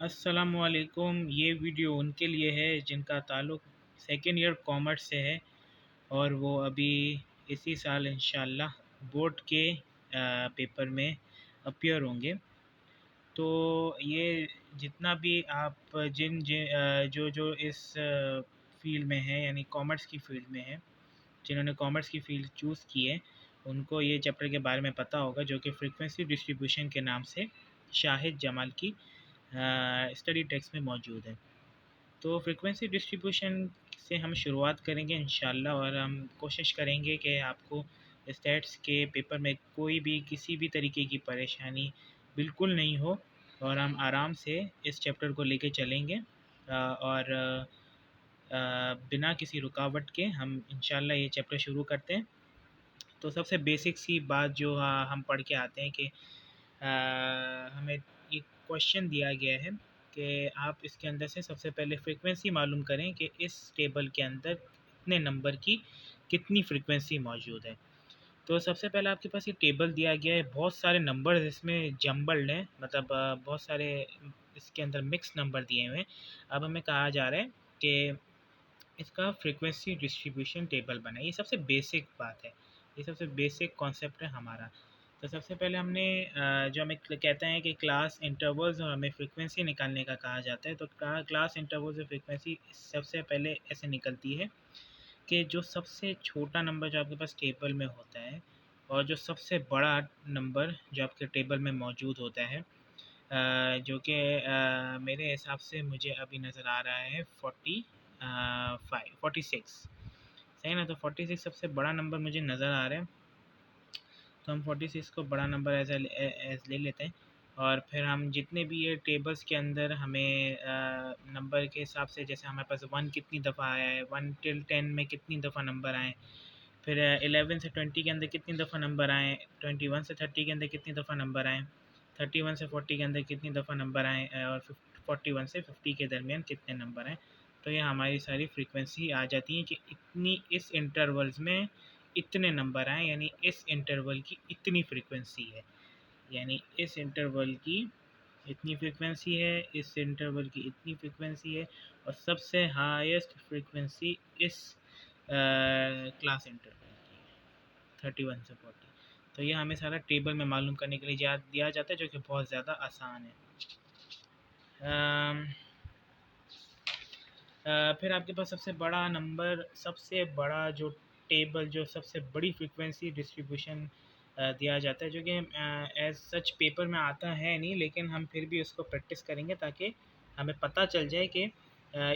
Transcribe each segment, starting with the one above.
अस्सलामुअलैकुम। ये वीडियो उनके लिए है जिनका ताल्लुक़ सेकेंड ईयर कॉमर्स से है और वो अभी इसी साल इंशाअल्लाह बोर्ड के पेपर में अपीयर होंगे। तो ये जितना भी आप जो जो इस फील्ड में है, यानी कॉमर्स की फ़ील्ड में है, जिन्होंने कॉमर्स की फ़ील्ड चूज़ की है, उनको ये चैप्टर के बारे में पता होगा, जो कि फ्रीक्वेंसी डिस्ट्रीब्यूशन के नाम से शाहिद जमाल की स्टडी टेक्स्ट में मौजूद है। तो फ्रीक्वेंसी डिस्ट्रीब्यूशन से हम शुरुआत करेंगे इंशाल्लाह, और हम कोशिश करेंगे कि आपको स्टैट्स के पेपर में कोई भी किसी भी तरीके की परेशानी बिल्कुल नहीं हो, और हम आराम से इस चैप्टर को लेके चलेंगे और बिना किसी रुकावट के हम इंशाल्लाह ये चैप्टर शुरू करते हैं। तो सबसे बेसिक सी बात जो हम पढ़ के आते हैं कि हमें एक क्वेश्चन दिया गया है कि आप इसके अंदर से सबसे पहले फ्रीक्वेंसी मालूम करें कि इस टेबल के अंदर कितने नंबर की कितनी फ्रीक्वेंसी मौजूद है। तो सबसे पहले आपके पास ये टेबल दिया गया है, बहुत सारे नंबर्स इसमें जम्बल्ड हैं, मतलब बहुत सारे इसके अंदर मिक्स नंबर दिए हुए हैं। अब हमें कहा जा रहा है कि इसका फ्रीक्वेंसी डिस्ट्रीब्यूशन टेबल बनाए। ये सबसे बेसिक बात है, ये सबसे बेसिक कॉन्सेप्ट है हमारा। तो सबसे पहले हमने जो हमें कहते हैं कि क्लास इंटरवल्स और हमें फ्रीक्वेंसी निकालने का कहा जाता है, तो क्लास इंटरवल्स और फ्रीक्वेंसी सबसे पहले ऐसे निकलती है कि जो सबसे छोटा नंबर जो आपके पास टेबल में होता है और जो सबसे बड़ा नंबर जो आपके टेबल में मौजूद होता है, जो कि मेरे हिसाब से मुझे अभी नज़र आ रहा है 46। सही ना? तो 46 सबसे बड़ा नंबर मुझे नज़र आ रहा है, तो हम 46 को बड़ा नंबर एज ले लेते हैं। और फिर हम जितने भी ये टेबल्स के अंदर हमें नंबर के हिसाब से, जैसे हमारे पास 1 कितनी दफ़ा आया है, 1 till 10 में कितनी दफ़ा नंबर आए, फिर 11 से 20 के अंदर कितनी दफ़ा नंबर आए, 21 से 30 के अंदर कितनी दफ़ा नंबर आए, 31 से 40 के अंदर कितनी दफ़ा नंबर आए, और 41 से 50 के दरमियान कितने नंबर आए। तो ये हमारी सारी फ्रीक्वेंसी आ जाती है कि इतनी इस इंटरवल्स में इतने नंबर आए, यानी इस इंटरवल की इतनी फ्रीक्वेंसी है, यानी इस इंटरवल की इतनी फ्रीक्वेंसी है, इस इंटरवल की इतनी फ्रीक्वेंसी है, और सबसे हाईएस्ट फ्रीक्वेंसी इस क्लास इंटरवल की है 31 से 40। तो ये हमें सारा टेबल में मालूम करने के लिए दिया जाता है, जो कि बहुत ज़्यादा आसान है। फिर आपके पास सबसे बड़ा नंबर, सबसे बड़ा जो टेबल, जो सबसे बड़ी फ्रीक्वेंसी डिस्ट्रीब्यूशन दिया जाता है, जो कि एज सच पेपर में आता है नहीं, लेकिन हम फिर भी उसको प्रैक्टिस करेंगे ताकि हमें पता चल जाए कि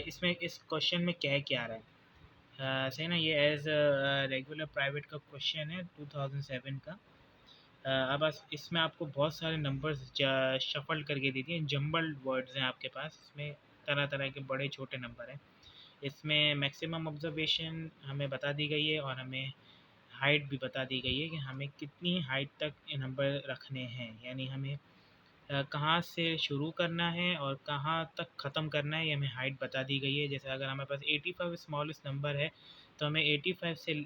इसमें इस क्वेश्चन में क्या क्या आ रहा है। सही ना? ये एज रेगुलर प्राइवेट का क्वेश्चन है 2007 का। अब इसमें आपको बहुत सारे नंबर्स शफल करके दे दिए, जम्बल्ड वर्ड्स हैं आपके पास, इसमें तरह तरह के बड़े छोटे नंबर हैं। इसमें मैक्सिमम ऑब्जर्वेशन हमें बता दी गई है, और हमें हाइट भी बता दी गई है कि हमें कितनी हाइट तक ये नंबर रखने हैं, यानी हमें कहाँ से शुरू करना है और कहाँ तक ख़त्म करना है, ये हमें हाइट बता दी गई है। जैसे अगर हमारे पास 85 स्मॉलेस्ट नंबर है, तो हमें 85 से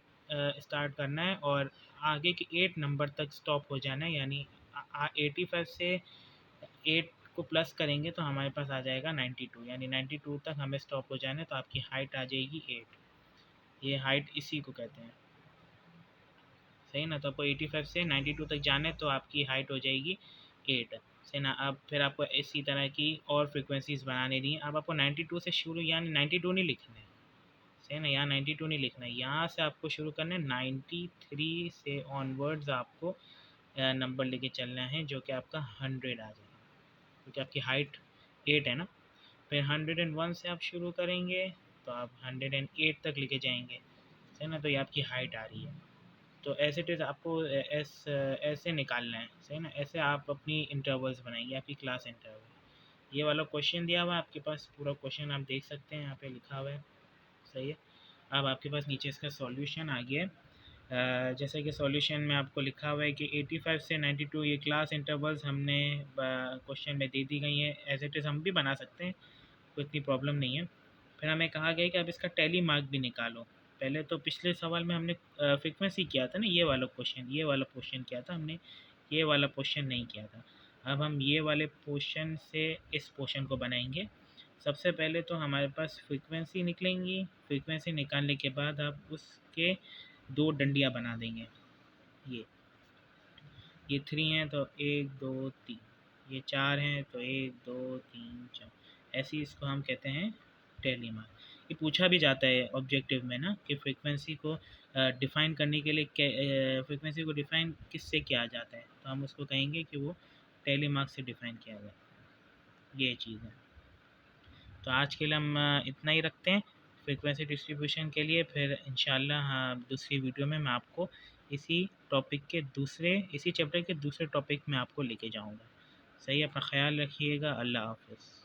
स्टार्ट करना है और आगे के 8 नंबर तक स्टॉप हो जाना है, यानी 85 से 8 को प्लस करेंगे तो हमारे पास आ जाएगा 92, यानी 92 तक हमें स्टॉप हो जाना है, तो आपकी हाइट आ जाएगी 8। ये हाइट इसी को कहते हैं। सही ना? तो आपको 85 से 92 तक जाना है, तो आपकी हाइट हो जाएगी 8। सही ना? अब फिर आपको इसी तरह की और फ्रीक्वेंसीज़ बनाने दी हैं। अब आपको 92 से शुरू, यानी 92 नहीं लिखना है। सही ना? यहाँ 92 नहीं लिखना है, यहाँ से आपको शुरू करना है 93 से ऑनवर्ड्स आपको नंबर लेके चलना है, जो कि आपका 100 आ जाएगा, क्योंकि आपकी हाइट 8 है ना। फिर 101 से आप शुरू करेंगे तो आप 108 तक लेके जाएंगे। सही ना? तो ये आपकी हाइट आ रही है। तो एज़ इट इज़ आपको ऐसे निकालना है। सही ना? ऐसे आप अपनी इंटरवल्स बनाएंगे, आपकी क्लास इंटरवल। ये वाला क्वेश्चन दिया हुआ है आपके पास, पूरा क्वेश्चन आप देख सकते हैं, यहाँ पे लिखा हुआ है। सही है। अब आपके पास नीचे इसका सॉल्यूशन आ गया है। जैसे कि सॉल्यूशन में आपको लिखा हुआ है कि 85 से 92 ये क्लास इंटरवल्स हमने क्वेश्चन में दे दी गई हैं। एज इट इज़ हम भी बना सकते हैं, कोई इतनी प्रॉब्लम नहीं है। फिर हमें कहा गया कि अब इसका टैली मार्क भी निकालो। पहले तो पिछले सवाल में हमने फ्रीक्वेंसी किया था ना, ये वाला क्वेश्चन किया था हमने, ये वाला क्वेश्चन नहीं किया था। अब हम ये वाले पोर्शन से इस पोर्शन को बनाएंगे। सबसे पहले तो हमारे पास फ्रीक्वेंसी निकलेंगी। फ्रीक्वेंसी निकालने के बाद आप उसके दो डंडियाँ बना देंगे। ये 3 हैं तो 1 2 3, ये 4 हैं तो 1 2 3 4, ऐसे ही इसको हम कहते हैं टेली मार्क। ये पूछा भी जाता है ऑब्जेक्टिव में ना कि फ्रीक्वेंसी को डिफ़ाइन करने के लिए फ्रीक्वेंसी को डिफ़ाइन किससे किया जाता है, तो हम उसको कहेंगे कि वो टेली मार्क से डिफ़ाइन किया जाता है। ये चीज़ है। तो आज के लिए हम इतना ही रखते हैं फ्रीक्वेंसी डिस्ट्रीब्यूशन के लिए। फिर इंशाल्लाह हाँ, दूसरी वीडियो में मैं आपको इसी चैप्टर के दूसरे टॉपिक में आपको लेके जाऊंगा। सही, अपना ख्याल रखिएगा। अल्लाह हाफ़िज़।